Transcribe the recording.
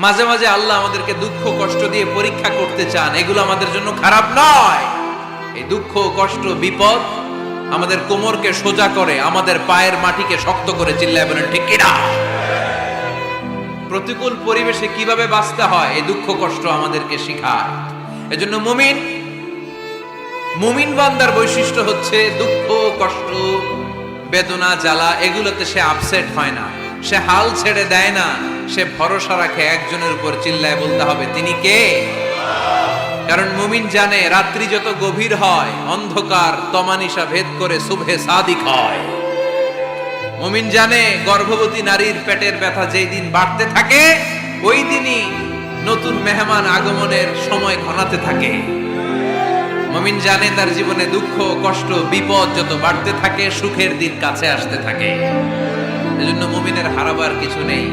মাঝে মাঝে আল্লাহ আমাদেরকে দুঃখ কষ্ট দিয়ে পরীক্ষা করতে চান, এগুলো আমাদের জন্য খারাপ নয়। এই দুঃখ কষ্ট বিপদ আমাদের কোমরকে সোজা করে, আমাদের পায়ের মাটিকে শক্ত করে। চিল্লায় বলেন ঠিক কিনা? প্রতিকূল পরিবেশে কিভাবে বাঁচতে হয় এই দুঃখ কষ্ট আমাদেরকে শিখায়। এজন্য মুমিন বান্দার বৈশিষ্ট্য হচ্ছে দুঃখ কষ্ট বেদনা জ্বালা এগুলোতে সে আপসেট হয় না, সে হাল ছেড়ে দেয় না, সে ভরসা রাখে একজনের উপর। চিল্লায় বলতে হবে তিনি কে? কারণ মুমিন জানে রাত্রি যত গভীর হয় অন্ধকার তমানিসা ভেদ করে সুবহে সাদিক হয়। মুমিন জানে গর্ভবতী নারীর পেটের ব্যথা যেই দিন বাড়তে থাকে ওই দিনই নতুন মেহমান আগমনের সময় ঘনাতে থাকে। মুমিন জানে তার জীবনে দুঃখ কষ্ট বিপদ যত বাড়তে থাকে সুখের দিন কাছে আসতে থাকে। এজন্য মুমিনের হারাবার কিছু নেই।